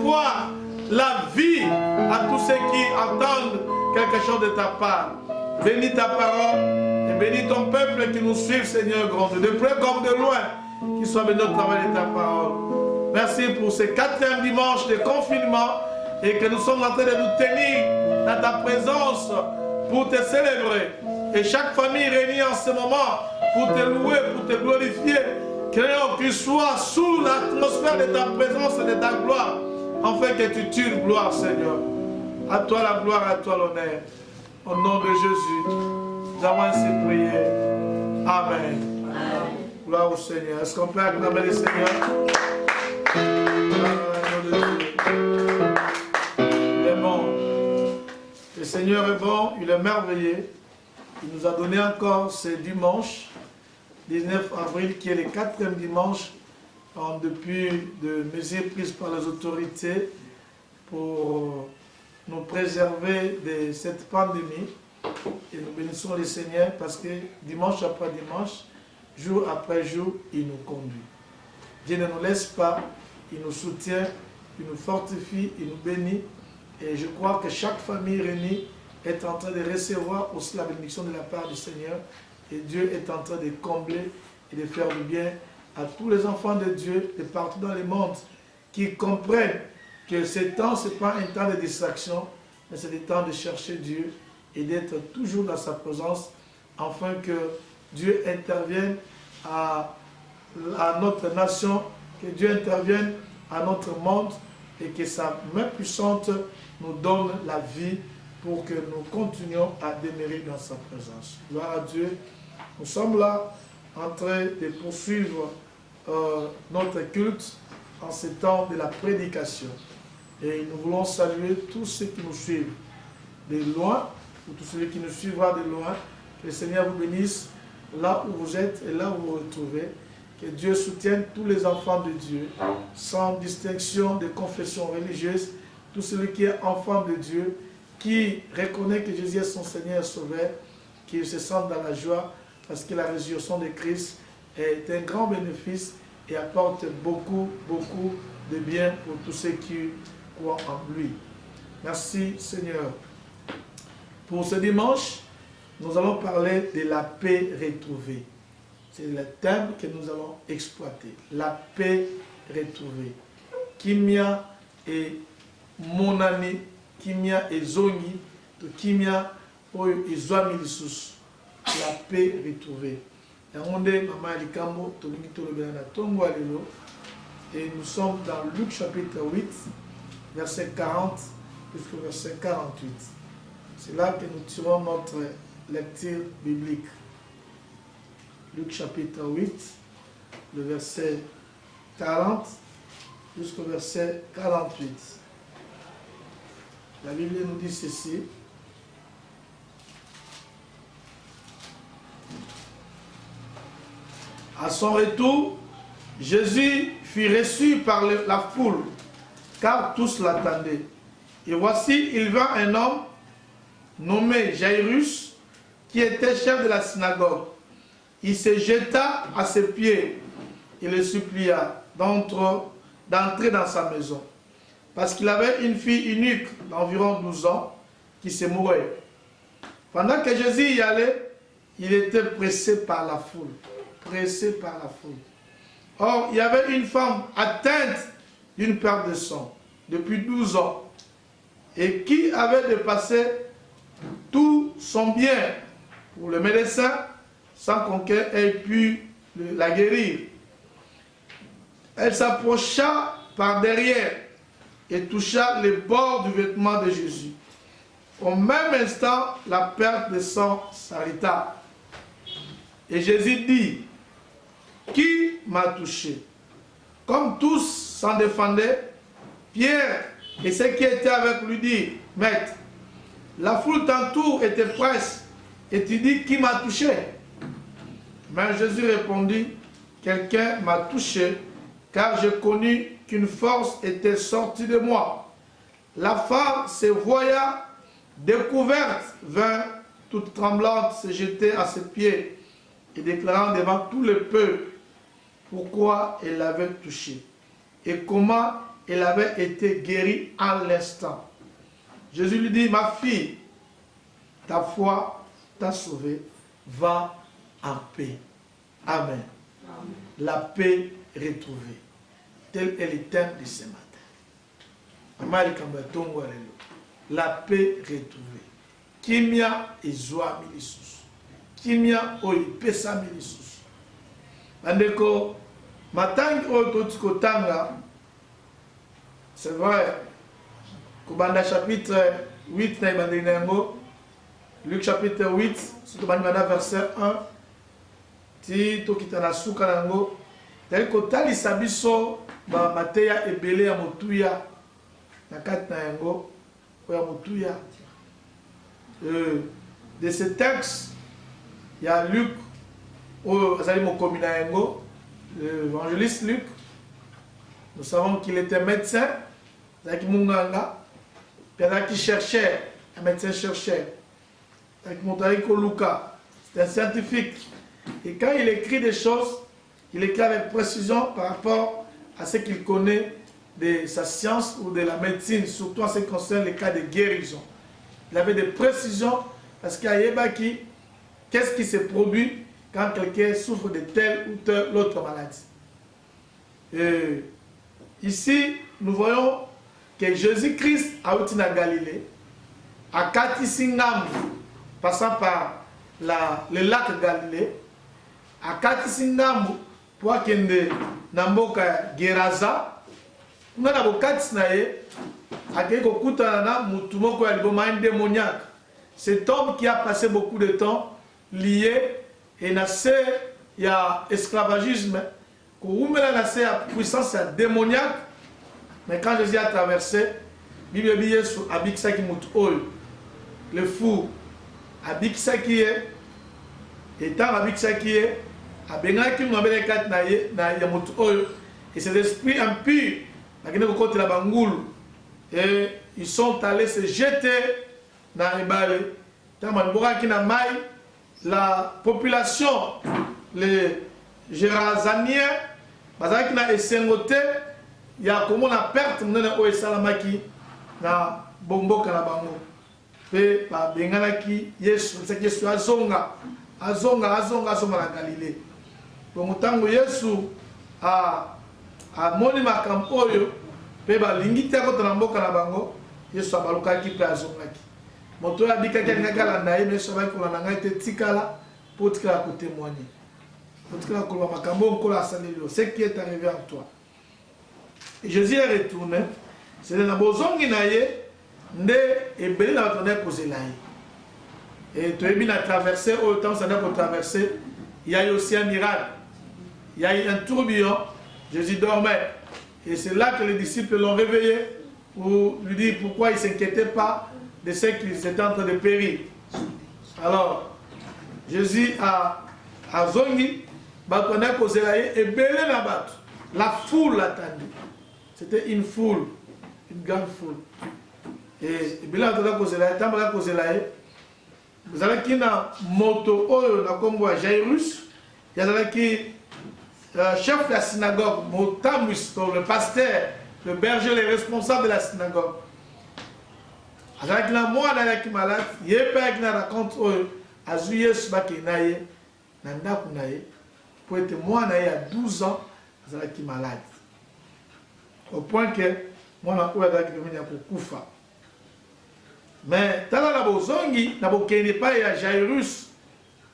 l'espoir, la vie à tous ceux qui attendent quelque chose de ta part. Bénis ta parole et bénis ton peuple qui nous suit, Seigneur grand Dieu, de près comme de loin, qu'il soit béni au travail de ta parole. Merci pour ce 4e dimanche de confinement et que nous sommes en train de nous tenir dans ta présence pour te célébrer. Et chaque famille réunie en ce moment pour te louer, pour te glorifier, que tu sois sous l'atmosphère de ta présence et de ta gloire, afin que tu tires gloire, Seigneur. À toi la gloire, à toi l'honneur. Au nom de Jésus, nous avons ainsi prié. Amen. Gloire au Seigneur. Est-ce qu'on peut acclamer le Seigneur? Il est bon. Le Seigneur est bon, il est merveilleux. Il nous a donné encore ce dimanche, 19 avril, qui est le 4e dimanche, depuis de mesures prises par les autorités pour nous préserver de cette pandémie. Et nous bénissons le Seigneur parce que dimanche après dimanche, jour après jour, il nous conduit. Dieu ne nous laisse pas, il nous soutient, il nous fortifie, il nous bénit. Et je crois que chaque famille réunie est en train de recevoir aussi la bénédiction de la part du Seigneur. Et Dieu est en train de combler et de faire du bien à tous les enfants de Dieu de partout dans le monde qui comprennent que ce temps, ce n'est pas un temps de distraction, mais c'est le temps de chercher Dieu et d'être toujours dans sa présence, afin que Dieu intervienne à notre nation, que Dieu intervienne à notre monde et que sa main puissante nous donne la vie pour que nous continuions à demeurer dans sa présence. Gloire à Dieu. Nous sommes là en train de poursuivre notre culte en ce temps de la prédication. Et nous voulons saluer tous ceux qui nous suivent de loin, ou tous ceux qui nous suivra de loin. Que le Seigneur vous bénisse là où vous êtes et là où vous vous retrouvez. Que Dieu soutienne tous les enfants de Dieu, sans distinction de confession religieuse. Tout celui qui est enfant de Dieu, qui reconnaît que Jésus est son Seigneur et Sauveur, qui se sent dans la joie, parce que la résurrection de Christ est un grand bénéfice et apporte beaucoup, beaucoup de bien pour tous ceux qui croient en lui. Merci Seigneur. Pour ce dimanche, nous allons parler de la paix retrouvée. C'est le thème que nous allons exploiter. La paix retrouvée. Kimia et monani, kimia et zongi, kimia oyo izwami lisusu. La paix retrouvée. Et nous sommes dans Luc chapitre 8, verset 40 jusqu'au verset 48. C'est là que nous tirons notre lecture biblique. Luc chapitre 8, le verset 40 jusqu'au verset 48. La Bible nous dit ceci. À son retour, Jésus fut reçu par la foule, car tous l'attendaient. Et voici, il vint un homme nommé Jairus, qui était chef de la synagogue. Il se jeta à ses pieds et le supplia d'entrer dans sa maison, parce qu'il avait une fille unique d'environ 12 ans qui se mourait. Pendant que Jésus y allait, il était pressé par la foule. Pressé par la foule. Or, il y avait une femme atteinte d'une perte de sang depuis 12 ans et qui avait dépassé tout son bien pour le médecin sans qu'on ait pu la guérir. Elle s'approcha par derrière et toucha les bords du vêtement de Jésus. Au même instant, la perte de sang s'arrêta. Et Jésus dit: qui m'a touché? Comme tous s'en défendaient, Pierre et ceux qui étaient avec lui dirent: Maître, la foule t'entoure et te presse, et tu dis: qui m'a touché? Mais Jésus répondit: quelqu'un m'a touché, car j'ai connu qu'une force était sortie de moi. La femme se voya découverte, vint toute tremblante se jeter à ses pieds et déclarant devant tout le peuple pourquoi elle l'avait touché et comment elle avait été guérie en l'instant. Jésus lui dit, ma fille, ta foi t'a sauvée, va en paix. Amen. Amen. La paix retrouvée. Tel est le thème de ce matin. La paix retrouvée. Kimia ezwa milisusu. Kimia oipesa milisusu. Bandeko, matangi ototikotanga, c'est vrai, Kobanda chapitre 8, Luc chapitre 8, surtout verset 1, ti tokitana suka nango, tali kotali sabiso ba mateya ebele ya motuya na kati na yango ya motuya. De ce texte, il y a Luc, l'évangéliste Luc. Nous savons qu'il était médecin, qui cherchait, un médecin cherchait. C'est un scientifique. Et quand il écrit des choses, il écrit avec précision par rapport à ce qu'il connaît de sa science ou de la médecine, surtout en ce qui concerne les cas de guérison. Il avait des précisions parce qu'à Yébaki, qu'est-ce qui se produit quand quelqu'un souffre de telle ou telle autre maladie. Et ici, nous voyons que Jésus-Christ a été en Galilée, à Katisingam, passant par le lac Galilée, à Katisingam, pour qu'il y ait Namboka Geraza, nous avons un démoniaque. Cet homme qui a passé beaucoup de temps lié et il y a esclavagisme, il y a puissance démoniaque, mais quand Jésus a traversé, le fou, et c'est l'esprit impur, et ils sont allés se jeter dans les balles. La population, les Gérazaniens, il y a comme la perte de Salamaki na bombo kanabango. Et par Benganaki, Yesu, c'est que Yesu azonga na Galilée. Donc, tant Yesu a moni makampoyo, pe ba lingita ko tramboka na bango, Yesu abalukaki pe azongaki. Moto ya bika kia ngakala na ime soba ko na ngai te tikala pour tikala ko témoigner. Pour tikala ko makambo ko la salelo, ce qui est arrivé en toi. Et Jésus est retourné, c'est dans bozongi na ye nde ebeli na tonne kozela ye. Et tu es bien à traverser autant ça n'a pas traversé, il y a eu aussi un miracle. Il y a eu un tourbillon, Jésus dormait. Et c'est là que les disciples l'ont réveillé pour lui dire pourquoi ils ne s'inquiétaient pas de ce qu'ils étaient en train de périr. Alors, Jésus a zongi, la foule l'attendait. C'était une foule, une grande foule. Et vous avez qui na moto oyo na kombo ya Jairus, il y a qui chef de la synagogue, Motamus, le pasteur, le berger, le responsable de la synagogue. Avec la moi qui malade, il y a pas qui raconte azuye subaki naye, nanda kunaye, pour être moi naye à 12 ans, qui malade. Au point que moi na oya qui devient pour kufa. Mais dans la bozongi, na bokene pas ya Jairus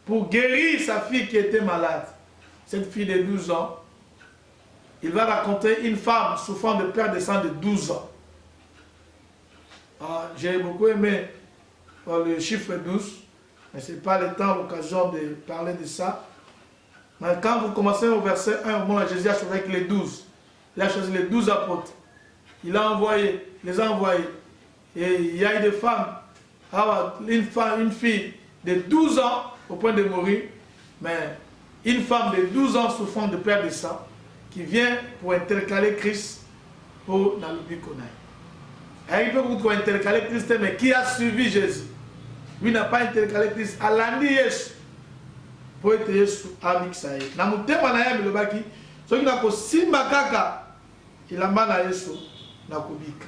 pour guérir sa fille qui était malade. Cette fille de 12 ans, il va raconter une femme souffrant de perte de sang de 12 ans. J'ai beaucoup aimé le chiffre 12, mais ce n'est pas le temps, l'occasion de parler de ça. Mais quand vous commencez au verset 1, au moment où Jésus a choisi avec les 12, il a choisi les 12 apôtres. Il a envoyé, les a envoyés. Et il y a eu des femmes, une fille de 12 ans au point de mourir, mais une femme de 12 ans souffrant de perte de sang qui vient pour intercaler Christ pour Nalubikonai. Il peut vous intercaler Christ, mais qui a suivi Jésus? Lui n'a pas intercalé Christ. Alandi Yesu pour être Yesu avec ça. Na mutema na yami lobaki, so qui n'a ko simba kaka, il a mal à Yesu. Nakubika.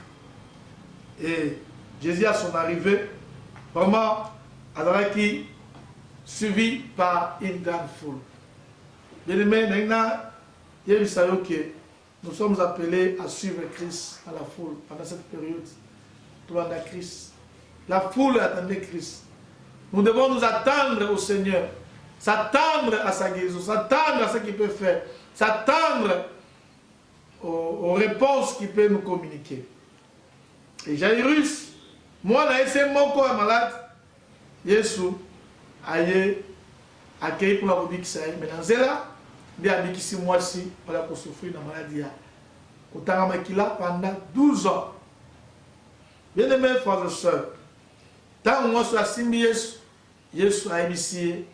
Et Jésus à son arrivée, vraiment, Adraki, suivi par une grande foule. Bien aimé, nous sommes appelés à suivre Christ à la foule pendant cette période. Pendant la Christ. La foule attendait Christ. Nous devons nous attendre au Seigneur, s'attendre à sa guérison, s'attendre à ce qu'il peut faire, s'attendre aux réponses qu'il peut nous communiquer. Et Jairus, moi, je suis mon corps malade. Jésus a accueilli pour la rubrique Saïd. Mais dans cela, il a dit que moi aussi, on a souffrir de la maladie. Autant qu'il a pendant 12 ans. Bien aimés frères et sœurs, tant que moi suis assimilé, Jésus a initié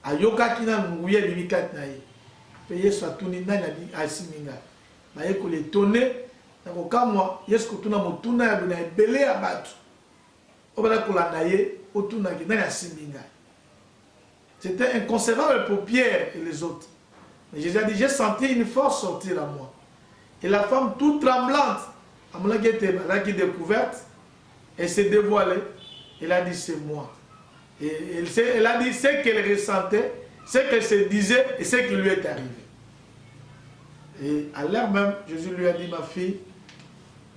a yoka kina nguye bibikat na ye. Pe Yesu atuni nani asiminga. Ba yeko le tonner na ko kamwa Yesu kutuna motuna ya bina ebele ya batu. Obala kolanda ye otuna ki nani asiminga. C'était inconcevable pour Pierre et les autres. Mais Jésus a dit, j'ai senti une force sortir à moi. Et la femme toute tremblante, elle a découverte, elle s'est dévoilée, elle a dit c'est moi. Et elle a dit ce qu'elle ressentait, ce qu'elle se disait et ce qui lui est arrivé. Et à l'heure même, Jésus lui a dit, ma fille,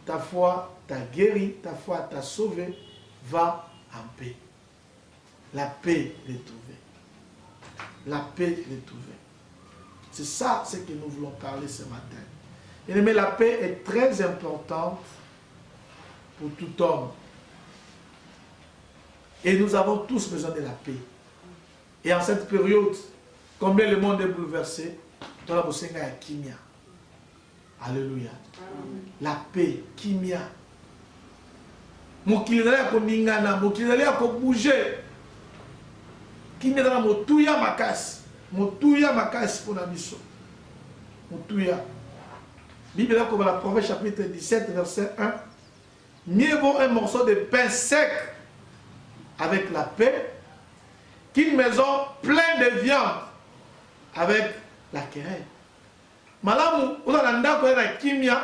ta foi t'a guéri, ta foi t'a sauvé, va en paix. La paix est trouvée. La paix est trouvée. C'est ça ce que nous voulons parler ce matin. Mais la paix est très importante pour tout homme. Et nous avons tous besoin de la paix. Et en cette période, combien le monde est bouleversé, dans la boussenga ya kimia. Alléluia. La paix, kimia. Mokili na ko ningana, mokili na ko bouger. Kimia na motuya makasi pour la mission. Motuya. Bible là comme la Proverbe chapitre 17 verset 1. Mieux vaut un morceau de pain sec avec la paix qu'une maison pleine de viande avec la querelle. Malamu una ndako na kimia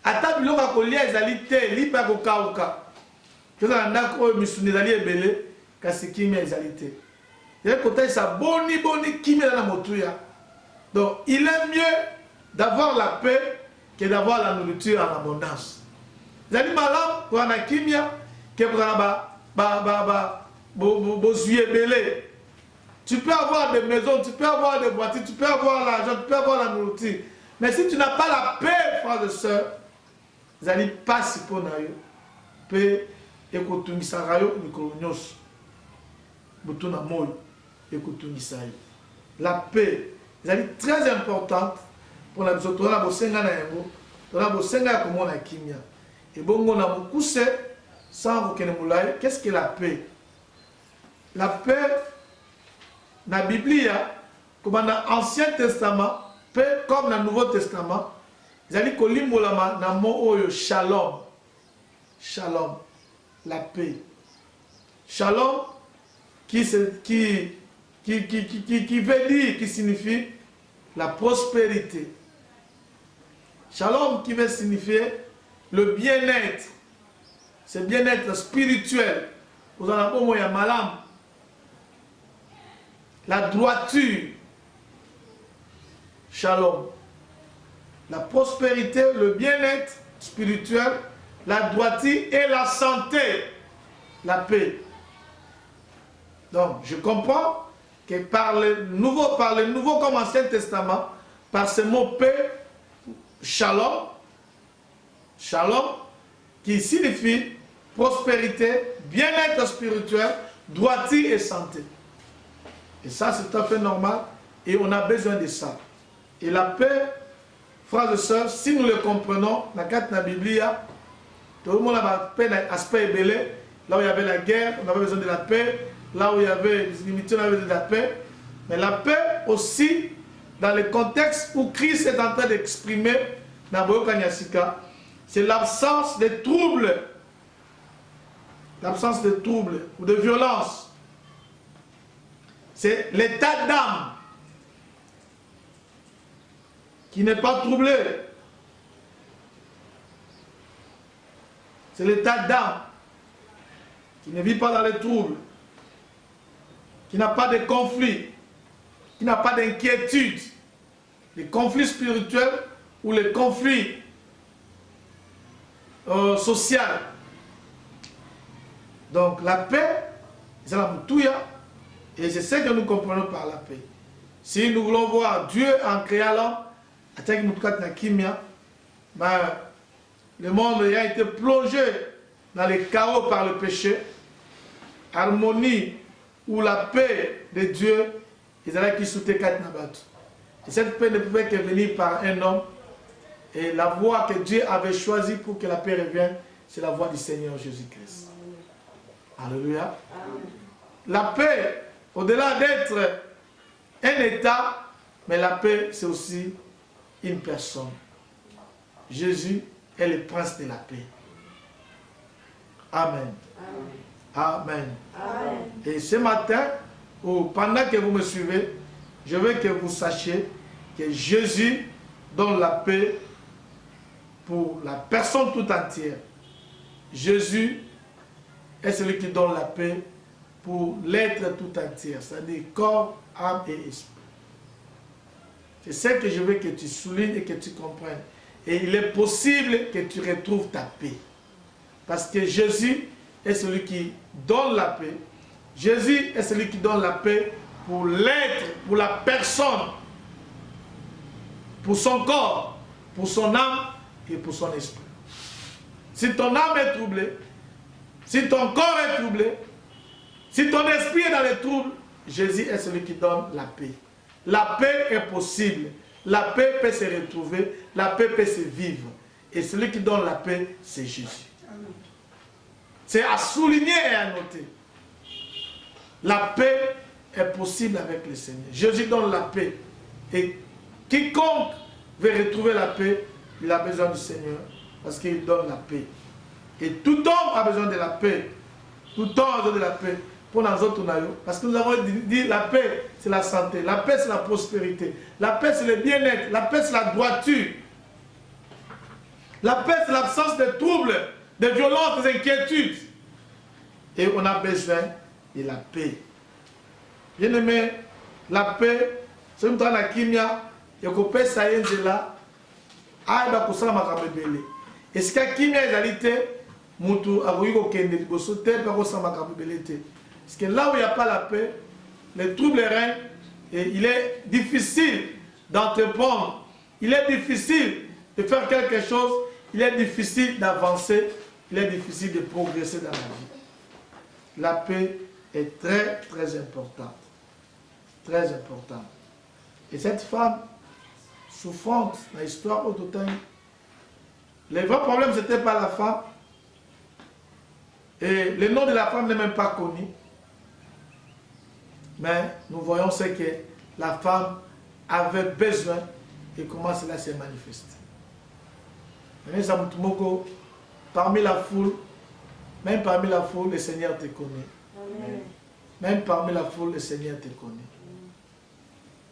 ata biloko kolia ezali te lipa ko kauka. Toza ndako oyo misuni ezali ebele kasi kimia ezali te. Il côté ça boni kimia na motuya. Donc il est mieux d'avoir la paix que d'avoir la nourriture en abondance. Zali malam pour na kimia que pour belé. Tu peux avoir des maisons, tu peux avoir des voitures, tu peux avoir l'argent, tu peux avoir la nourriture. Mais si tu n'as pas la paix, frères et sœurs, zali pas pour nayo. Paix ekotumisa rayo mikolonyos. Butuna moy ekotumisa yo. La paix, zali très importante pour la biso tola bosenga na yango, tola bosenga ko mona kimia. Et bongo na mukuse sans kokene mulai, qu'est-ce que la paix? La paix na Biblia comme dans l'Ancien Testament, paix comme dans le Nouveau Testament, zali kolimbolama na mo oyo shalom. Shalom, la paix. Shalom qui veut dire, qui signifie la prospérité. Shalom qui veut signifier le bien-être. C'est bien-être spirituel. Vous en avez un malam. La droiture. Shalom. La prospérité, le bien-être spirituel, la droiture et la santé. La paix. Donc, je comprends que par le nouveau comme Ancien Testament, par ce mot paix, shalom, shalom, qui signifie prospérité, bien-être spirituel, droiture et santé. Et ça, c'est tout à fait normal et on a besoin de ça. Et la paix, frères et sœurs, si nous le comprenons, dans la Bible, tout le monde a la paix, l'aspect belé, là où il y avait la guerre, on avait besoin de la paix. Là où il y avait des inimitiés, on avait de la paix. Mais la paix aussi, dans le contexte où Christ est en train d'exprimer dans Boyoka Nyasika, c'est l'absence de troubles. L'absence de troubles ou de violence. C'est l'état d'âme qui n'est pas troublé. C'est l'état d'âme qui ne vit pas dans les troubles, qui n'a pas de conflits, qui n'a pas d'inquiétude. Les conflits spirituels ou les conflits sociaux. Donc la paix, c'est la moutuya, et c'est ce que nous comprenons par la paix. Si nous voulons voir Dieu en créant l'homme, le monde a été plongé dans les chaos par le péché. Harmonie ou la paix de Dieu, ils allaient qui sauter quatre nabat. Et cette paix ne pouvait que venir par un homme. Et la voie que Dieu avait choisie pour que la paix revienne, c'est la voie du Seigneur Jésus-Christ. Alléluia. La paix, au-delà d'être un état, mais la paix, c'est aussi une personne. Jésus est le prince de la paix. Amen. Amen. Amen. Et ce matin, ou pendant que vous me suivez, je veux que vous sachiez que Jésus donne la paix pour la personne tout entière. Jésus est celui qui donne la paix pour l'être tout entier, c'est-à-dire corps, âme et esprit. C'est ce que je veux que tu soulignes et que tu comprennes. Et il est possible que tu retrouves ta paix. Parce que Jésus est celui qui donne la paix. Jésus est celui qui donne la paix pour l'être, pour la personne, pour son corps, pour son âme et pour son esprit. Si ton âme est troublée, si ton corps est troublé, si ton esprit est dans les troubles, Jésus est celui qui donne la paix. La paix est possible. La paix peut se retrouver. La paix peut se vivre. Et celui qui donne la paix, c'est Jésus. C'est à souligner et à noter. La paix est possible avec le Seigneur. Jésus donne la paix. Et quiconque veut retrouver la paix, il a besoin du Seigneur. Parce qu'il donne la paix. Et tout homme a besoin de la paix. Tout homme a besoin de la paix. Pour nous autres, parce que nous avons dit la paix, c'est la santé. La paix, c'est la prospérité. La paix, c'est le bien-être. La paix, c'est la droiture. La paix, c'est l'absence de troubles, de violences, d'inquiétudes. Et on a besoin de la paix. Bien aimé, la paix, c'est une temps la kimia, et qu'on peut s'aller de là, à la kusala makabebele. Et ce que kimia est réalité, mutu agoyiko kende libosote, par kusala makabebele. Parce que là où il n'y a pas la paix, les troubles règnent et il est difficile d'entreprendre. Il est difficile de faire quelque chose. Il est difficile d'avancer. Il est difficile de progresser dans la vie. La paix est très, très importante. Très importante. Et cette femme souffrante dans l'histoire autotone, le vrai problème, ce n'était pas la femme. Et le nom de la femme n'est même pas connu. Mais nous voyons ce que la femme avait besoin et comment cela s'est manifesté. Parmi la foule, même parmi la foule, le Seigneur te connaît. Amen. Même parmi la foule, le Seigneur te connaît.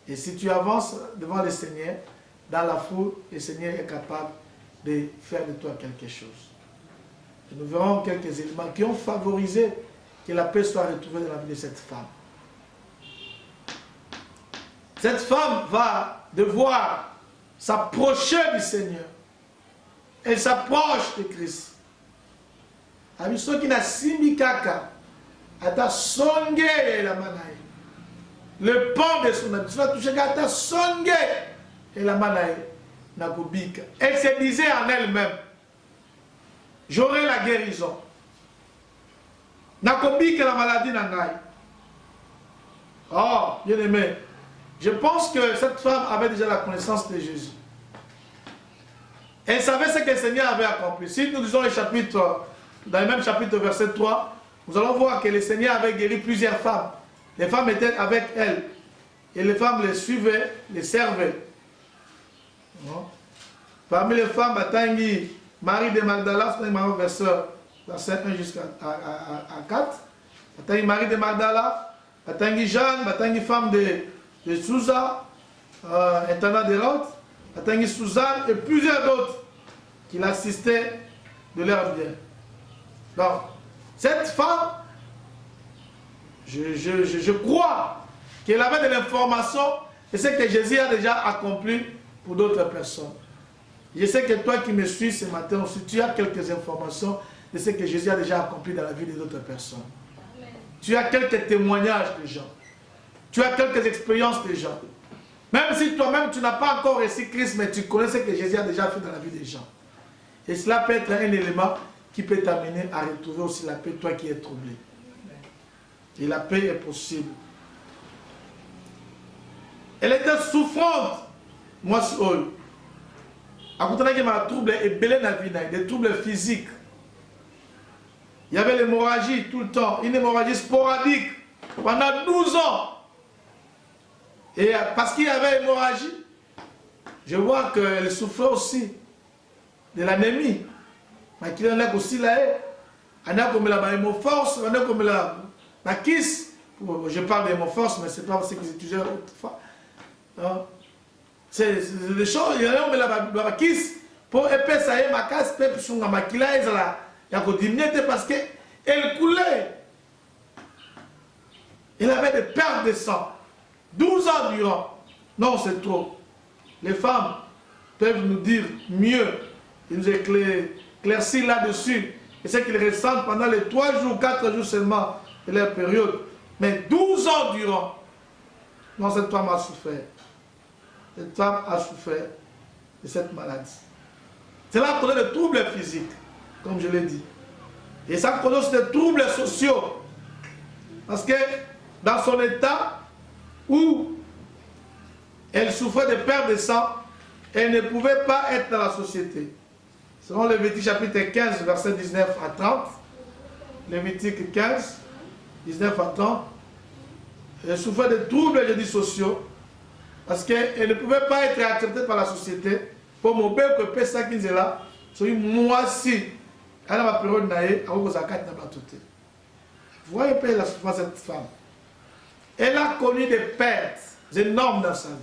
Et si tu avances devant le Seigneur, dans la foule, le Seigneur est capable de faire de toi quelque chose. Et nous verrons quelques éléments qui ont favorisé que la paix soit retrouvée dans la vie de cette femme. Cette femme va devoir s'approcher du Seigneur. Elle s'approche de Christ. Abiso qui n'a simbi kaka, ata songe la manaï. Le pan de son habit, cela touche ata songe et la manaï n'a kubika. Elle se disait en elle-même, j'aurai la guérison. N'a kubika la maladie n'angaï. Oh, bien aimé. Je pense que cette femme avait déjà la connaissance de Jésus. Elle savait ce que le Seigneur avait accompli. Si nous lisons le chapitre, dans le même chapitre, verset 3, nous allons voir que le Seigneur avait guéri plusieurs femmes. Les femmes étaient avec elle. Et les femmes les suivaient, les servaient. Parmi les femmes, Tangi, Marie de Magdala, verset 1 jusqu'à 4. Tangi Marie de Magdala, Tangi Jeanne, Tangi femme de Souza, intendant de Lot, Tangi Suzanne et plusieurs d'autres qui l'assistaient de leur bien. Donc, cette femme, je crois qu'elle avait de l'information de ce que Jésus a déjà accompli pour d'autres personnes. Je sais que toi qui me suis ce matin aussi, tu as quelques informations de ce que Jésus a déjà accompli dans la vie d'autres personnes. Amen. Tu as quelques témoignages de gens. Tu as quelques expériences de gens. Même si toi-même tu n'as pas encore reçu Christ, mais tu connais ce que Jésus a déjà fait dans la vie des gens. Et cela peut être un élément qui peut t'amener à retrouver aussi la paix, toi qui es troublé. Et la paix est possible. Elle était souffrante. Moi, c'est eux. À côté de ma trouble et belé na vie, des troubles physiques. Il y avait l'hémorragie tout le temps, une hémorragie sporadique pendant 12 ans. Et parce qu'il y avait l'hémorragie, je vois qu'elle souffrait aussi de l'anémie. Mais qu'il y en a aussi là, il y a comme la hémoforce, il y a comme la kiss. Je parle d'hémoforce, mais ce n'est pas ce que j'utilisais autrefois. C'est des choses, il y a la kiss pour épaissir ma casse, pour que ma kila il y a diminuer parce qu'elle coulait. Elle avait des pertes de sang. 12 ans durant. Non, c'est trop. Les femmes peuvent nous dire mieux. Ils nous éclaircissent là-dessus. Et c'est qu'ils ressentent pendant les 3 jours, 4 jours seulement de leur période. Mais 12 ans durant. Non, cette femme a souffert. Cette femme a souffert de cette maladie. Cela a causé des troubles physiques, comme je l'ai dit. Et ça a causé aussi des troubles sociaux. Parce que dans son état où elle souffrait de perte de sang, elle ne pouvait pas être dans la société. Selon Lévitique chapitre 15, versets 19 à 30, Lévitique 15, 19 à 30, elle souffrait de troubles, je dis, sociaux, parce qu'elle ne pouvait pas être acceptée par la société. Pour mon père que Pessa qui est là, c'est moi si, à la période naïe, à vous zakat n'a pas tout. Vous voyez pas la souffrance de cette femme. Elle a connu des pertes énormes dans sa vie.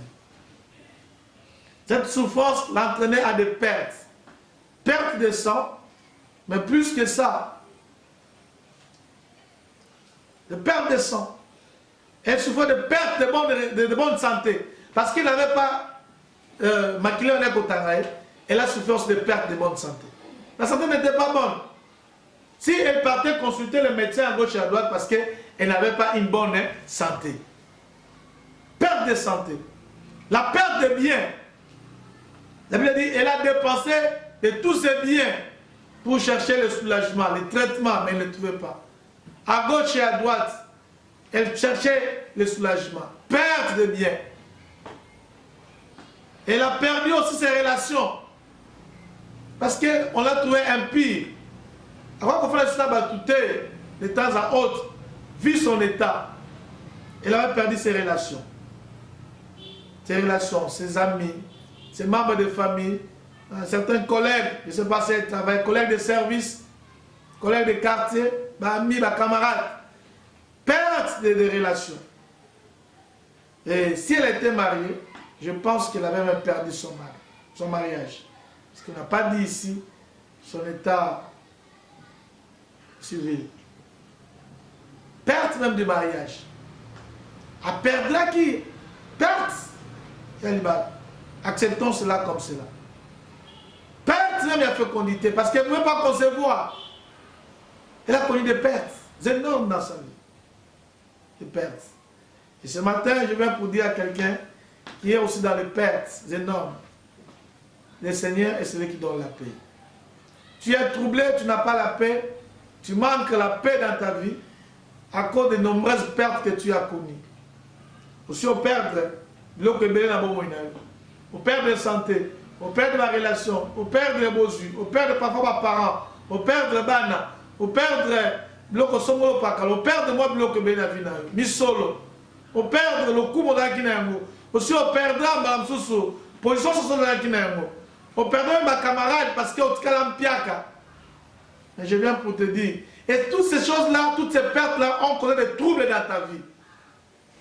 Cette souffrance l'entraînait à des pertes. Perte de sang, mais plus que ça, de perte de sang. Elle souffrait de perte de bonne santé. Parce qu'il n'avait pas maquillé un écoutanaï, elle a souffert aussi de perte de bonne santé. La santé n'était pas bonne. Si elle partait consulter le médecin à gauche et à droite parce qu'elle n'avait pas une bonne santé. Perte de santé. La perte de biens. La Bible dit qu'elle a dépensé de tous ses biens pour chercher le soulagement, le traitement, mais elle ne le trouvait pas. À gauche et à droite, elle cherchait le soulagement. Perte de biens. Elle a perdu aussi ses relations. Parce qu'on l'a trouvé impie. Avant qu'on fasse la batoute, de temps à autre, vu son état, elle avait perdu ses relations. Ses relations, ses amis, ses membres de famille, certains collègues, je ne sais pas si elle travaille, collègues de service, collègues de quartier, amis, camarades. Perte de relations. Et si elle était mariée, je pense qu'elle avait même perdu son mariage. Parce qu'on n'a pas dit ici son état civil. Perte même du mariage. À perdre là qui? Perte. Acceptons cela comme cela. Perte même de la fécondité. Parce qu'elle ne pouvait pas concevoir. Elle a connu des pertes énormes dans sa vie. Des pertes. Et ce matin, je viens pour dire à quelqu'un qui est aussi dans les pertes énormes. Le Seigneur est celui qui donne la paix. Tu es troublé, tu n'as pas la paix, tu manques la paix dans ta vie à cause des nombreuses pertes que tu as connues. Aussi, on perd on perd la santé, on perd la relation, on perd les beaux yeux, on perd parfois mes parents, on perd le bana, on perd le somolo pakalo, on perd moi bloc benavina, mi solo, on perd le coup de kinango, aussi on perdra madame Soussou, position sur la kinango, on perdra ma camarade parce qu'on te calme piaka. Mais je viens pour te dire, et toutes ces choses-là, toutes ces pertes-là, ont causé des troubles dans ta vie.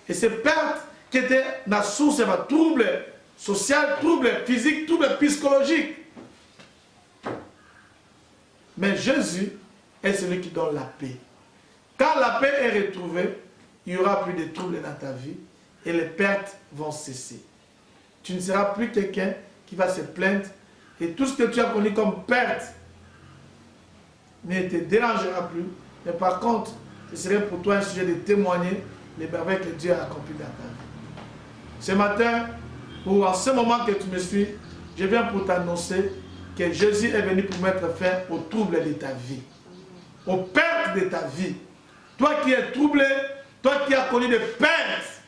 Et ces pertes qui étaient la source de troubles sociaux, troubles physiques, troubles psychologiques. Mais Jésus est celui qui donne la paix. Quand la paix est retrouvée, il n'y aura plus de troubles dans ta vie et les pertes vont cesser. Tu ne seras plus quelqu'un qui va se plaindre et tout ce que tu as connu comme perte ne te dérangera plus. Mais par contre, ce serait pour toi un sujet de témoigner les merveilles que Dieu a accomplies dans ta vie. Ce matin, ou en ce moment que tu me suis, je viens pour t'annoncer que Jésus est venu pour mettre fin aux troubles de ta vie, aux pertes de ta vie. Toi qui es troublé, toi qui as connu des pertes,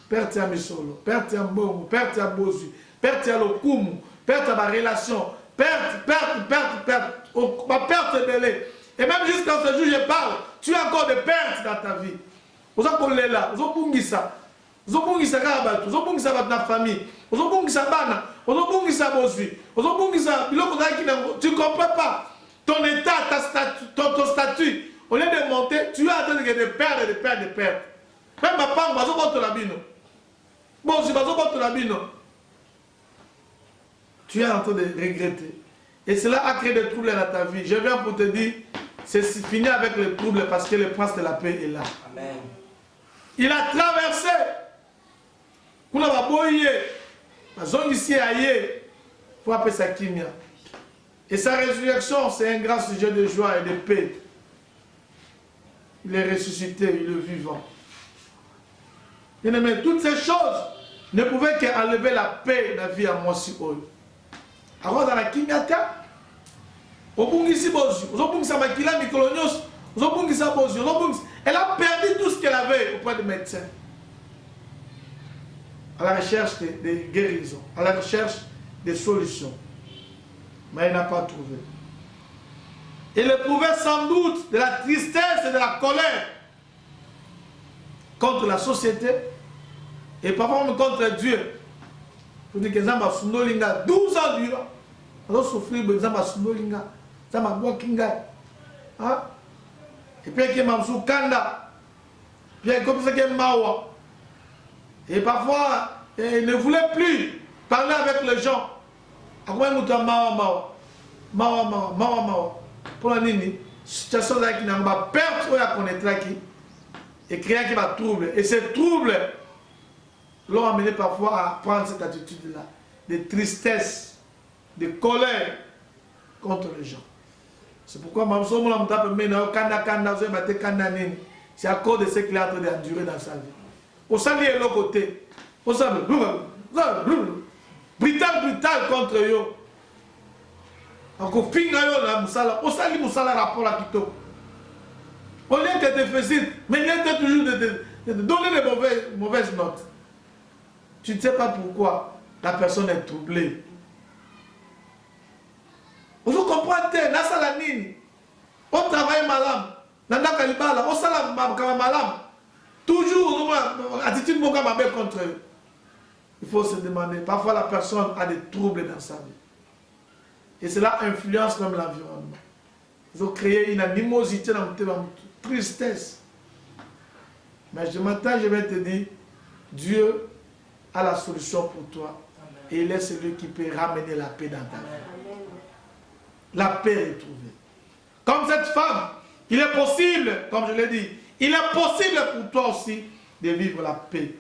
perte à Misolo, perte à Momo, perte à Bosu, perte à Lokumu, perte à ma relation, perte, ma perte de lait. Et même jusqu'à ce jour, je parle, tu as encore des pertes dans ta vie. Vous avez là, vous avez ça. Vous avez ça, vous avez ça dans ta famille. Vous avez ça, vous avez ça, tu ne comprends pas. Ton état, ton statut, au lieu de monter, tu as attendu de perdre, de perdre, de perdre. Même ma femme, vous avez la bino. Bon, si vous avez la bino. Tu es en train de regretter. Et cela a créé des troubles dans ta vie. Je viens pour te dire, c'est fini avec les troubles parce que le prince de la paix est là. Amen. Il a traversé. Pour la boyer, la zone ici ailleurs, pour appeler sa kimia. Et sa résurrection, c'est un grand sujet de joie et de paix. Il est ressuscité, il est vivant. Mais toutes ces choses ne pouvaient qu'enlever la paix de la vie à moi si haut. Alors dans la kimia, elle a perdu tout ce qu'elle avait auprès des médecins. À la recherche de guérisons, à la recherche des solutions. Mais elle n'a pas trouvé. Elle éprouvait sans doute de la tristesse et de la colère contre la société et parfois même contre Dieu. Pour dire que Zamba Sundolinga, 12 ans durant, on a souffert de Zamba Sundolinga, Zamba Bokinga. Et puis il y a Mamsou Kanda, puis il y a comme ça qui est Mawa. Et parfois, il ne voulait plus parler avec les gens. Pour la nini, situation là qui n'a pas perdre ou à connaître qui et créer qui va troubler. Et ces troubles l'ont amené parfois à prendre cette attitude-là, de tristesse, de colère contre les gens. C'est pourquoi c'est à cause de ce qu'il est en train d'endurer dans sa vie. Au salut de l'autre côté, au salut, brutal contre eux. Encore finga yo na musala, au salut musala rapport à Kito. Au lieu que te faisais, mais il était toujours de donner des mauvaises notes. Tu ne sais pas pourquoi la personne est troublée. Vous comprenez, na salanini, on travaille malam, nanda kalibala, on salam malam. Toujours, attitude contre eux. Il faut se demander, parfois la personne a des troubles dans sa vie. Et cela influence même l'environnement. Ils ont créé une animosité dans une tristesse. Mais ce matin, je vais te dire, Dieu a la solution pour toi. Et il est celui qui peut ramener la paix dans ta vie. La paix est trouvée. Comme cette femme, il est possible, comme je l'ai dit, il est possible pour toi aussi de vivre la paix.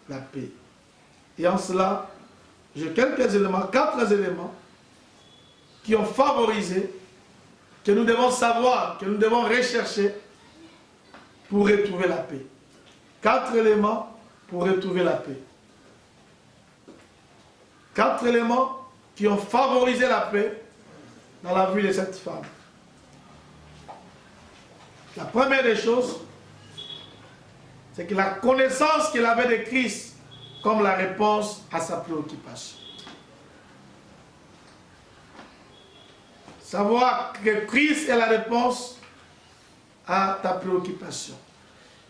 La paix. Et en cela, j'ai quelques éléments, 4 éléments qui ont favorisé, que nous devons savoir, que nous devons rechercher pour retrouver la paix. 4 éléments pour retrouver la paix. 4 éléments qui ont favorisé la paix dans la vie de cette femme. La première des choses, c'est que la connaissance qu'elle avait de Christ comme la réponse à sa préoccupation. Savoir que Christ est la réponse à ta préoccupation.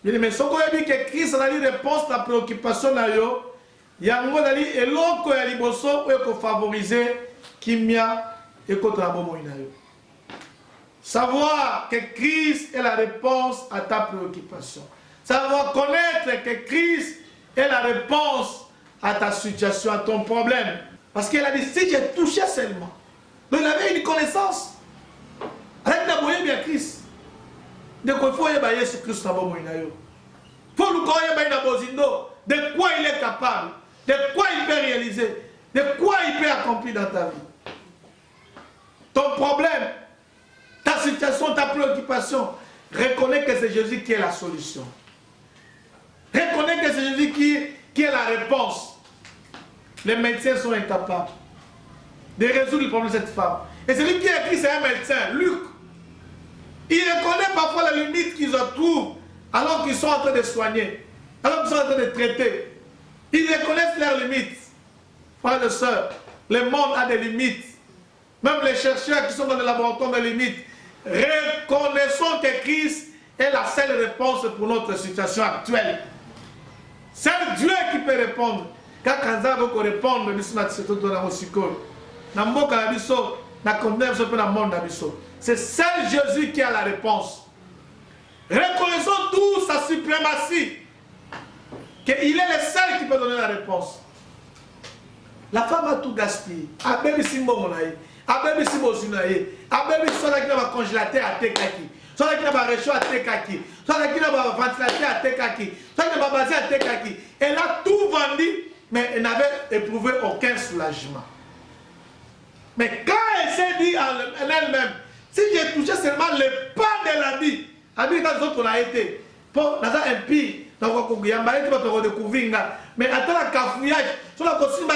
Mais ce qu'on a dit que Christ a la réponse à ta préoccupation, il y a un mot et l'autre est pour favoriser Kimia et contre la bomoïna. Savoir que Christ est la réponse à ta préoccupation. Savoir connaître que Christ est la réponse à ta situation, à ton problème. Parce qu'il a dit, si j'ai touché seulement. Donc il avait une connaissance. Avec la boye bien Christ. De quoi il faut y Jésus Christ na bomo ina yo. Faut nous connaître na bozindo de quoi il est capable, de quoi il peut réaliser, de quoi il peut accomplir dans ta vie. Ton problème, ta situation, ta préoccupation, reconnais que c'est Jésus qui est la solution. Reconnais que c'est Jésus qui est la réponse. Les médecins sont incapables de résoudre le problème de cette femme. Et celui qui a écrit, c'est un médecin, Luc. Il reconnaît parfois les limites qu'ils trouvent alors qu'ils sont en train de soigner, alors qu'ils sont en train de traiter. Ils reconnaissent leurs limites. Frères et sœurs, le monde a des limites. Même les chercheurs qui sont dans le laboratoire ont des limites. Reconnaissons que Christ est la seule réponse pour notre situation actuelle. C'est Dieu qui peut répondre. Quand Kanza veut répondre, c'est seul Jésus qui a la réponse. Reconnaissons tous sa suprématie. Qu'il est le seul qui peut donner la réponse. La femme a tout gaspillé. Abébi Simbo Monaï. Abébi Simbo Sunaï. Abébi Sola qui va congélateur à Tekaki. Sola qui va réchaud à Tekaki. Sola qui va ventilateur à Tekaki. Sola qui va basé à Tekaki. Elle a tout vendu, mais elle n'avait éprouvé aucun soulagement. Mais quand elle s'est dit en elle-même, si j'ai touché seulement le pas de l'habit, habit dans les autres on a été, pour dans un pire, mais attends la cafouillage, sur la costume,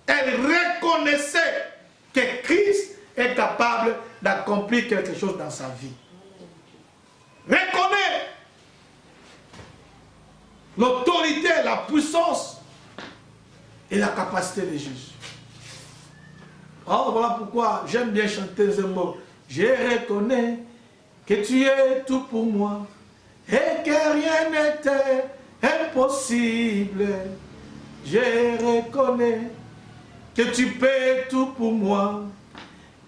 elle reconnaissait que Christ est capable d'accomplir quelque chose dans sa vie. Reconnaît l'autorité, la puissance et la capacité de Jésus. Alors voilà pourquoi j'aime bien chanter ce mot. Je reconnais que tu es tout pour moi et que rien n'était impossible. Je reconnais que tu peux tout pour moi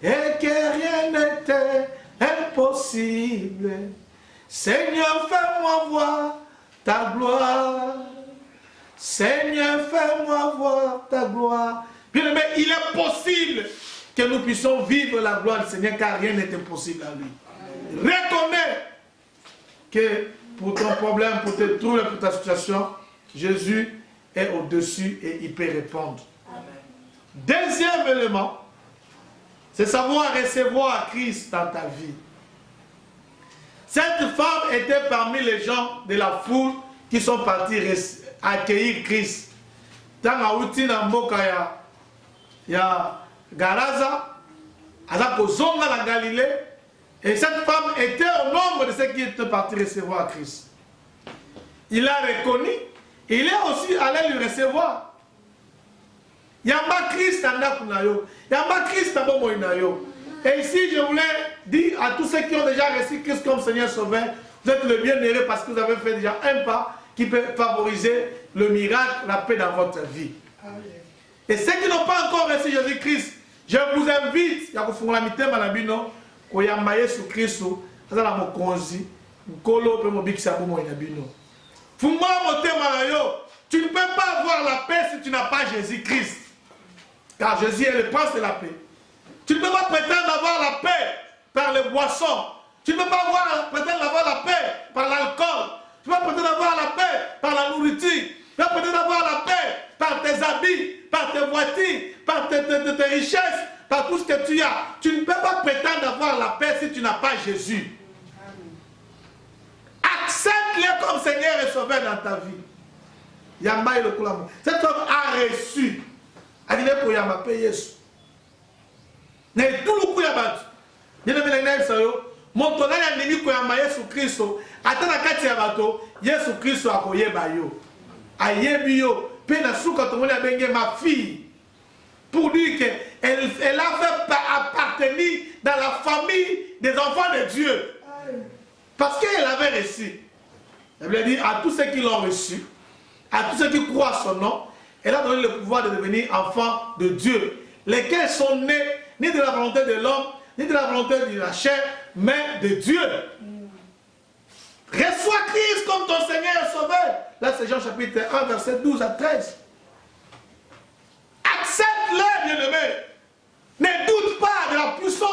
et que rien n'était impossible. Seigneur, fais-moi voir ta gloire. Seigneur, fais-moi voir ta gloire. Bien aimé, il est possible que nous puissions vivre la gloire du Seigneur car rien n'est impossible à lui. Reconnais que pour ton problème, pour tes troubles, pour ta situation, Jésus est au-dessus et il peut répondre. Deuxième élément, c'est savoir recevoir Christ dans ta vie. Cette femme était parmi les gens de la foule qui sont partis accueillir Christ. Dans la routine en Mokaya, il y a Garaza, Azako la Galilée, et cette femme était au nombre de ceux qui étaient partis recevoir Christ. Il l'a reconnu, il est aussi allé lui recevoir. Yamba Christ Andakunayo, Yamba Christ Abomoinayo. Et ici, je voulais dire à tous ceux qui ont déjà reçu Christ comme Seigneur Sauveur, vous êtes le bienheureux parce que vous avez fait déjà un pas qui peut favoriser le miracle, la paix dans votre vie. Amen. Et ceux qui n'ont pas encore reçu Jésus-Christ, je vous invite à vous faire Malabino, Koyamaye sous Christ, Azala Mokonzi, Nkolo, Pemobikisa Bomoinabino. Fuma Mote Malayo, tu ne peux pas avoir la paix si tu n'as pas Jésus-Christ. Car Jésus est le prince de la paix. Tu ne peux pas prétendre avoir la paix par les boissons. Tu ne peux pas prétendre avoir la paix par l'alcool. Tu ne peux pas prétendre avoir la paix par la nourriture. Tu ne peux pas prétendre avoir la paix par tes habits, par tes voitures, par tes richesses, par tout ce que tu as. Tu ne peux pas prétendre avoir la paix si tu n'as pas Jésus. Accepte-le comme Seigneur et Sauveur dans ta vie. Yamba et le Koulamo. Cette femme a reçu. Elle dit pour Yamba payer. Mais tout le coup, il y a battu. Il y a des gens qui ont mon tonnerre a dit que Jésus Christ, attends la carte de bateau, Jésus Christ a koyé bayo. Ayebio, pena souka tomone a bengue ma fille. Pour dire qu'elle a fait appartenir dans la famille des enfants de Dieu. Parce qu'elle avait reçu. Elle a dit à tous ceux qui l'ont reçu, à tous ceux qui croient à son nom, elle a donné le pouvoir de devenir enfants de Dieu. Lesquels sont nés ni de la volonté de l'homme, ni de la volonté de la chair, mais de Dieu. Reçois Christ comme ton Seigneur et Sauveur. Là, c'est Jean chapitre 1, verset 12 à 13. Accepte-le, bien-aimé. Ne doute pas de la puissance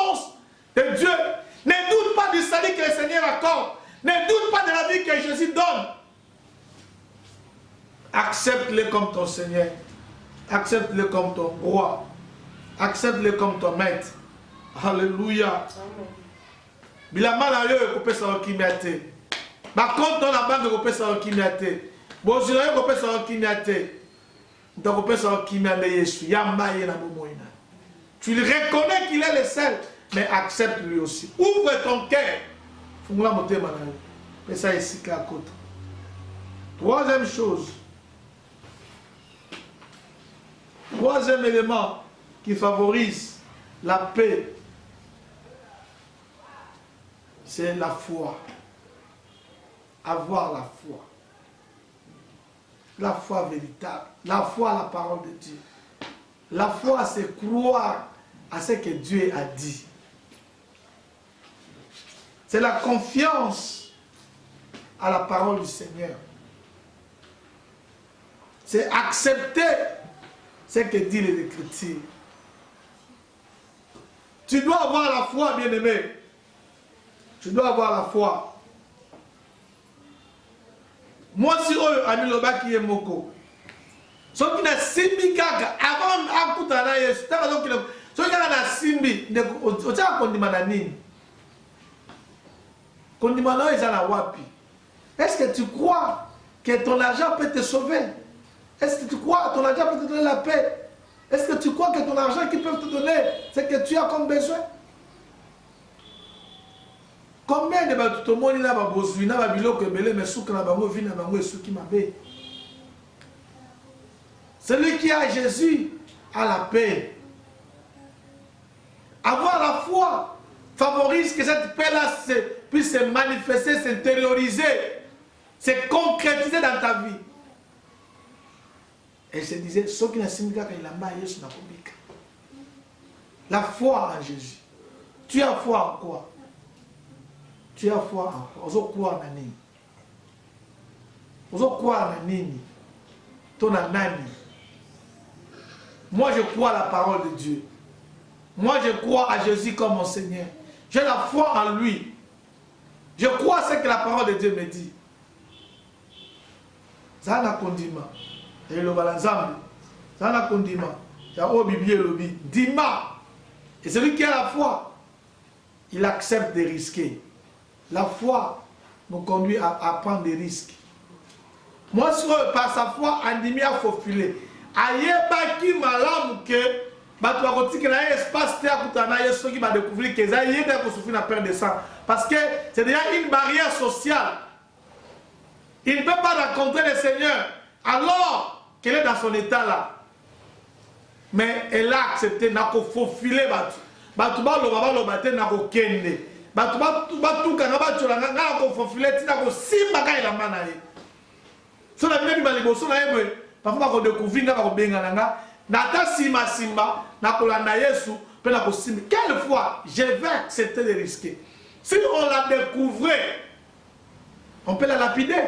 Jésus donne. Accepte-le comme ton Seigneur. Accepte-le comme ton roi. Accepte-le comme ton maître. Alléluia. Bilama na yo ekopesa okimia te. Ba compte dans la banque ekopesa okimia te. Bozila yo ekopesa okimia te. Ndakopesa okimia na Yesu. Yambaye na bomoina. Tu le reconnais qu'il est le seul, mais accepte lui aussi. Ouvre ton cœur. Fungula motema na yo. Pesa esika akota. Troisième chose. Troisième élément qui favorise la paix, c'est la foi. Avoir la foi. La foi véritable. La foi à la parole de Dieu. La foi, c'est croire à ce que Dieu a dit. C'est la confiance à la parole du Seigneur. C'est accepter ce que dit l'Écriture. Tu dois avoir la foi, bien-aimé. Tu dois avoir la foi. Moi, si on a mis le bac qui est moko. Ce qui est simbi kaka, avant d'akutana yesu, ce qui est simbi, on tient kondimana nini. Kondimana est à wapi. Est-ce que tu crois que ton argent peut te sauver? Est-ce que tu crois que ton argent peut te donner la paix? Est-ce que tu crois que ton argent qu'ils peuvent te donner, c'est que tu as comme besoin? Combien de tout le monde n'a pas besoin, n'a pas besoin que belé mais souk na bango vina bango et souki mabe. Celui qui a Jésus a la paix. Avoir la foi favorise que cette paix-là puisse se manifester, s'intérioriser, se concrétiser dans ta vie. Elle se disait, ce qui n'a pas la foi en Jésus. Tu as foi en quoi? Tu as foi en quoi? Quoi en nini? Quoi en nini? Ton anani. Moi je crois à la parole de Dieu. Moi je crois à Jésus comme mon Seigneur. J'ai la foi en lui. Je crois à ce que la parole de Dieu me dit. Ça n'a condiment. Et le balanzambe, ça n'a condiment. Il y a au biblié le bi. Dima. Et celui qui a la foi, il accepte de risquer. La foi nous conduit à prendre des risques. Moi, par sa foi, Andimi a faufilé. Ayebaki malamu ke bato bakotiki na espace te akutana ye soki ba découvrir que ça yé da ko souffrir na perte de sang parce que c'est déjà une barrière sociale. Il ne peut pas rencontrer le Seigneur alors qu'elle est dans son état là. Mais elle a accepté na ko faufiler batu. Batu ba loba te na ko kende. Batu kanga ba tolanga na ko faufiler ti na ko simba ka ila mana ye. So la bible ba liboso na yebwe parfois qu'on découvre nga ba benga nga nata simba na kolanda Yesu pe na ko simba. Quelle fois je vais accepter de risquer. Si on la découvrait, on peut la lapider.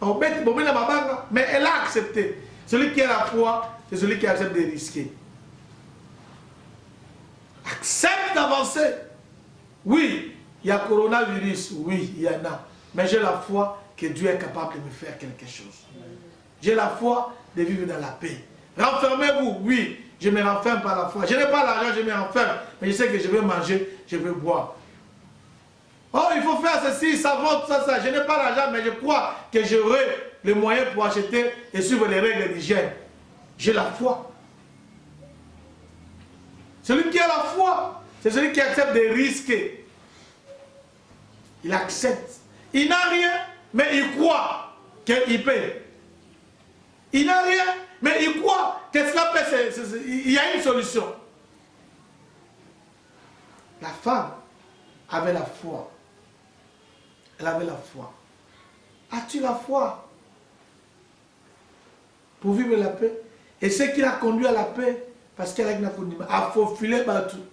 On bête bomena babanga, mais elle a accepté. Celui qui a la foi, c'est celui qui accepte de risquer. Accepte d'avancer. Oui, il y a coronavirus, oui, il y en a. Mais j'ai la foi que Dieu est capable de me faire quelque chose. J'ai la foi de vivre dans la paix. Renfermez-vous, oui, je me renferme par la foi. Je n'ai pas l'argent, je me renferme. Mais je sais que je vais manger, je vais boire. Oh, il faut faire ceci, ça va, tout ça. Je n'ai pas l'argent, mais je crois que j'aurai les moyens pour acheter et suivre les règles d'hygiène. J'ai la foi. Celui qui a la foi, c'est celui qui accepte de risquer. Il accepte. Il n'a rien, mais il croit qu'il peut. Il n'a rien, mais il croit que cela peut. Il y a une solution. La femme avait la foi. Elle avait la foi. As-tu la foi pour vivre la paix? Et ce qui l'a conduit à la paix, parce qu'elle a faufilé tout.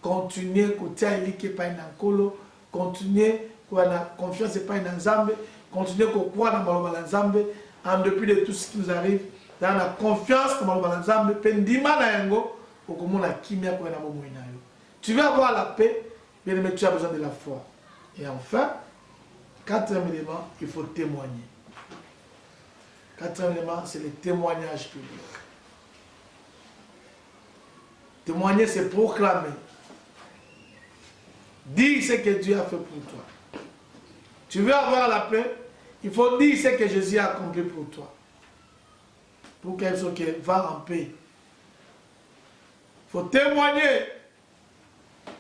Continuer côté qui pas nankolo, continuer quoi na confiance pas dans Nzambe, continuer ko croire dans malobala Nzambe en dépit de tout ce qui nous arrive, dans la confiance dans malobala Nzambe pendima na yango okomona kimia ko na bomo inayo. Tu veux avoir la paix, Bien aimé, tu as besoin de la foi. Et enfin, quatrième élément, il faut témoigner. Quatrième élément, c'est le témoignage public. Témoigner, c'est proclamer. Dire ce que Dieu a fait pour toi. Tu veux avoir la paix, il faut dire ce que Jésus a accompli pour toi. Pour qu'elle va en paix. Il faut témoigner. Il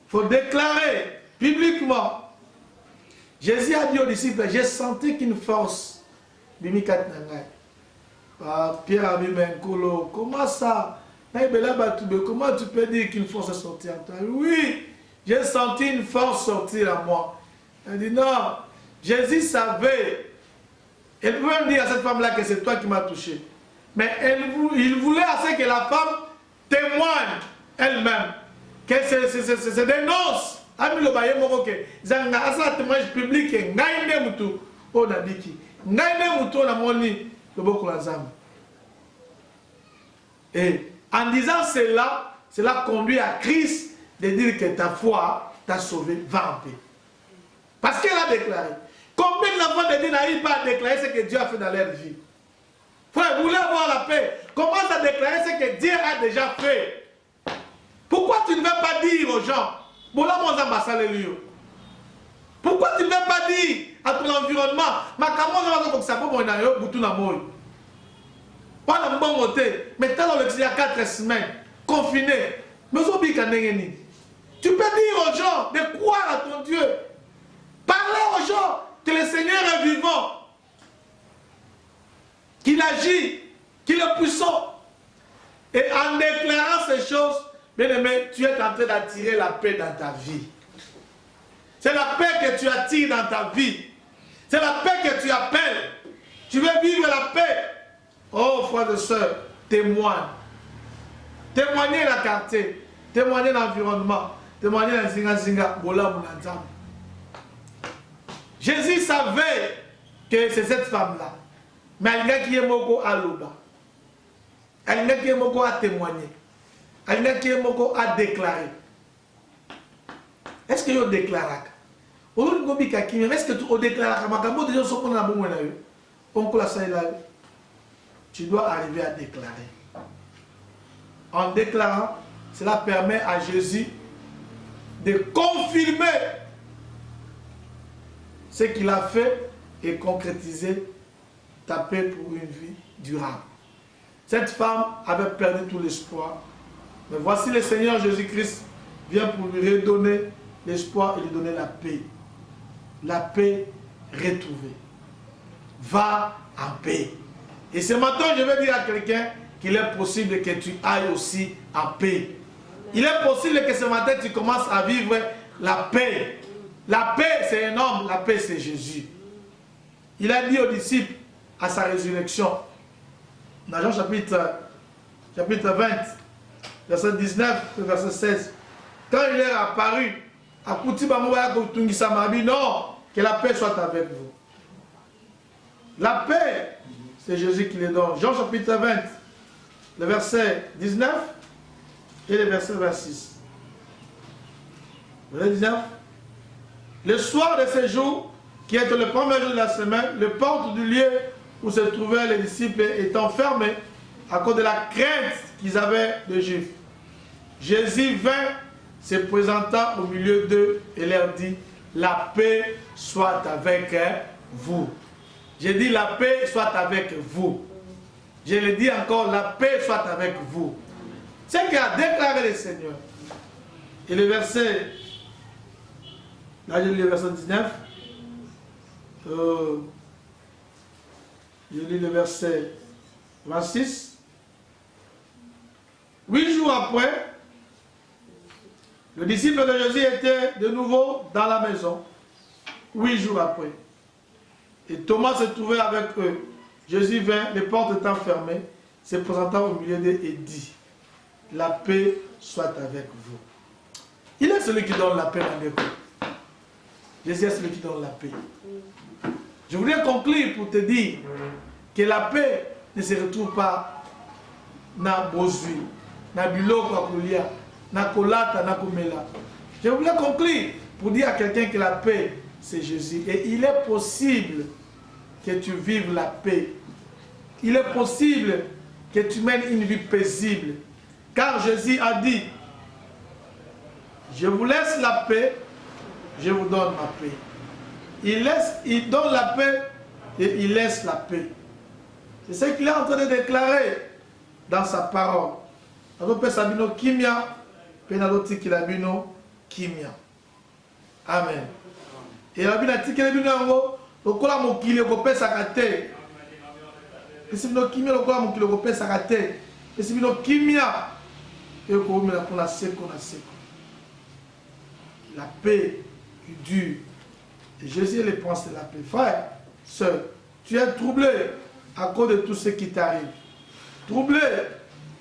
faut déclarer publiquement. Jésus a dit aux disciples, j'ai senti qu'une force. Pierre a dit, comment ça? Comment tu peux dire qu'une force est sortie en toi? Oui, j'ai senti une force sortir en moi. Elle dit non, Jésus savait. Elle pouvait me dire à cette femme-là que c'est toi qui m'as touché. Mais il voulait assez que la femme témoigne elle-même. Que c'est des noces. Ami le baye moko ke zanga asa témoignage public ngai nde mutu o na biki. Ngai nde mutu na moni le boko la zamba. Et en disant cela, cela conduit à Christ de dire que ta foi t'a sauvé, va en paix. Parce qu'elle a déclaré. Combien d'enfants de Dieu n'arrivent pas à déclarer ce que Dieu a fait dans leur vie? Frère, vous voulez avoir la paix? Commence à déclarer ce que Dieu a déjà fait. Pourquoi tu ne veux pas dire aux gens? Pourquoi tu ne veux pas dire à ton environnement? Mais t'es dans le il y a 4 semaines, confiné. Tu peux dire aux gens de croire à ton Dieu. Parlez aux gens que le Seigneur est vivant, qu'il agit, qu'il est puissant. Et en déclarant ces choses, bien aimé, tu es en train d'attirer la paix dans ta vie. C'est la paix que tu attires dans ta vie. C'est la paix que tu appelles. Tu veux vivre la paix. Oh, frères et sœurs, témoigne. Témoignez la quartier. Témoignez l'environnement. Témoignez la zinga-zinga. Jésus savait que c'est cette femme-là. Mais il y a qui est moko à l'oba. Il y a qui est moko à témoigner. Il y a qui est moko à déclarer. Est-ce que vous déclarez? Est-ce que tu déclares? Tu dois arriver à déclarer. En déclarant, cela permet à Jésus de confirmer ce qu'il a fait et concrétiser ta paix pour une vie durable. Cette femme avait perdu tout l'espoir. Mais voici le Seigneur Jésus-Christ vient pour lui redonner l'espoir et lui donner la paix. La paix retrouvée. Va en paix. Et ce matin, je vais dire à quelqu'un qu'il est possible que tu ailles aussi en paix. Il est possible que ce matin, tu commences à vivre la paix. La paix, c'est un homme. La paix, c'est Jésus. Il a dit aux disciples, à sa résurrection, dans Jean chapitre 20, verset 19, verset 16, quand il est apparu, à Koutibamouya, non, que la paix soit avec vous. La paix, c'est Jésus qui les donne. Jean chapitre 20, le verset 19 et le verset 26. Verset 19. Le soir de ce jour, qui était le premier jour de la semaine, les portes du lieu où se trouvaient les disciples étant fermées à cause de la crainte qu'ils avaient des Juifs. Jésus vint, se présentant au milieu d'eux et leur dit, la paix soit avec vous. J'ai dit la paix soit avec vous. Je le dis encore, la paix soit avec vous. C'est ce qu'a déclaré le Seigneur. Et le verset, là je lis le verset 19. Je lis le verset 26. 8 jours après, le disciple de Jésus était de nouveau dans la maison. 8 jours après. Et Thomas se trouvait avec eux. Jésus vint, les portes étant fermées, se présentant au milieu d'eux et dit, la paix soit avec vous. Il est celui qui donne la paix dans les cœurs. Jésus est celui qui donne la paix. Je voudrais conclure pour te dire que la paix ne se retrouve pas dans Bozui, dans Biloko Akulia, nakolata, nakomela. Je voulais conclure pour dire à quelqu'un que la paix, c'est Jésus. Et il est possible que tu vives la paix. Il est possible que tu mènes une vie paisible. Car Jésus a dit, je vous laisse la paix, je vous donne ma paix. Il donne la paix et il laisse la paix. C'est ce qu'il est en train de déclarer dans sa parole. Amen. Et la Bible dit que le lokola mokili okopesaka te. Esi bino kimia lokola mokili okopesaka te. Esi bino kimia ekomela mpona seko na seko. La paix qui dure. Et Jésus est le prince de la paix. Frère, sœur, tu es troublé à cause de tout ce qui t'arrive. Troublé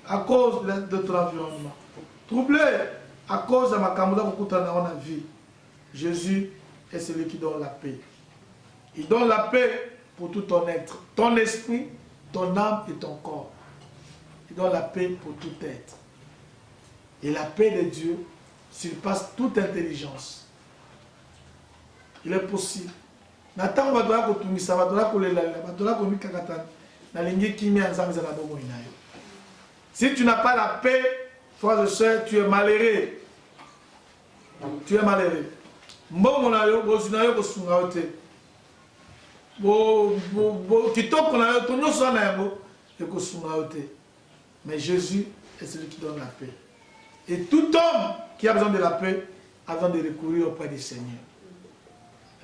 à cause de ton environnement. Troublé à cause de ma camouflage que tu as dans la vie. Jésus est celui qui donne la paix. Il donne la paix pour tout ton être, ton esprit, ton âme et ton corps. Il donne la paix pour tout être. Et la paix de Dieu surpasse toute intelligence. Il est possible. Nathan va devoir que ça va devoir que si tu n'as pas la paix, frères et sœurs, tu es malheureux. Tu es malheureux. Mais Jésus est celui qui donne la paix. Et tout homme qui a besoin de la paix a besoin de recourir auprès du Seigneur.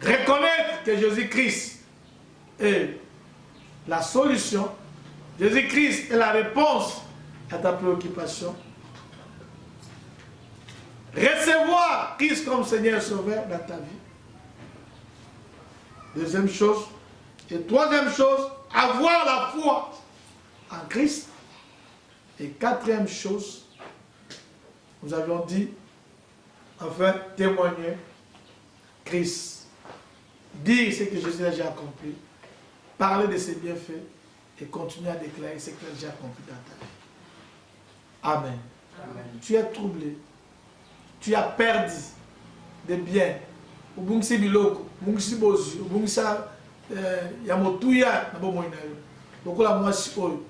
Reconnaître que Jésus-Christ est la solution. Jésus-Christ est la réponse à ta préoccupation. Recevoir Christ comme Seigneur et Sauveur dans ta vie. Deuxième chose. Et troisième chose, avoir la foi en Christ. Et quatrième chose, nous avions dit, enfin, témoigner Christ. Dire ce que Jésus a déjà accompli. Parler de ses bienfaits et continuer à déclarer ce qu'il a déjà accompli dans ta vie. Amen. Amen. Tu es troublé. Tu as perdu des biens. Ubungisi biloko, ubungisi bozu, ubungisa yamotuya na bomo inayo. Lokola mwasi oyo.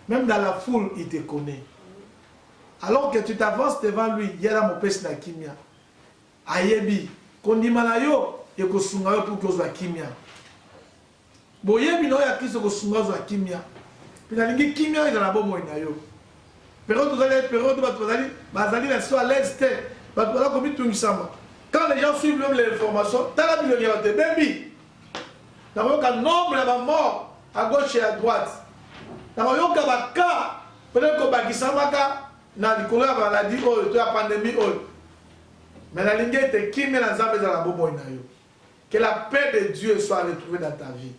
Même dans la foule, il te connaît. Alors que tu t'avances devant lui, il y a la mopes na kimia. Ayebi, kondimana yo, et ko sunga yo pour que la kimia. Boyebi no ya Christ ko sunga zo kimia. Pinalingi kimia eza na bomo inayo. Période bazali la soit à l'est, bazali comme tungisama. Quand les gens suivent l'information, tala bilo ya te baby. D'abord quand nombre de morts à gauche et à droite. D'abord quand baka, peut-être que bakisamaka na likolo ya maladie oyo to ya pandémie oyo. Mais la ligne était qui met la zambe dans la bobo inayo. Que la paix de Dieu soit retrouvée dans ta vie.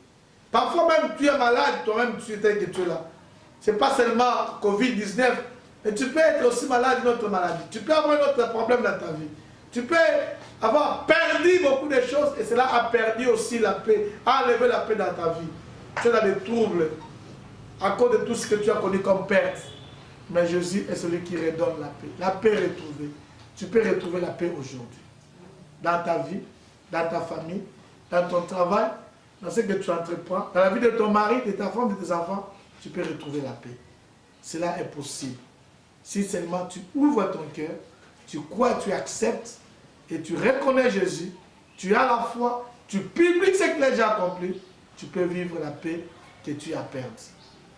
Parfois même tu es malade, toi-même tu sais que tu es là. C'est pas seulement Covid-19, mais tu peux être aussi malade d'une autre maladie. Tu peux avoir un autre problème dans ta vie. Tu peux avoir perdu beaucoup de choses et cela a perdu aussi la paix, a enlevé la paix dans ta vie. Tu es dans des troubles à cause de tout ce que tu as connu comme perte. Mais Jésus est celui qui redonne la paix. La paix retrouvée. Tu peux retrouver la paix aujourd'hui. Dans ta vie, dans ta famille, dans ton travail, dans ce que tu entreprends, dans la vie de ton mari, de ta femme, de tes enfants, tu peux retrouver la paix. Cela est possible. Si seulement tu ouvres ton cœur, tu crois, tu acceptes et tu reconnais Jésus, tu as la foi, tu publies ce qu'il a déjà accompli, tu peux vivre la paix que tu as perdue.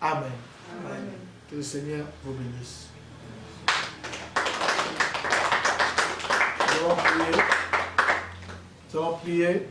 Amen. Amen. Que le Seigneur vous bénisse. Nous allons prier. Nous allons prier.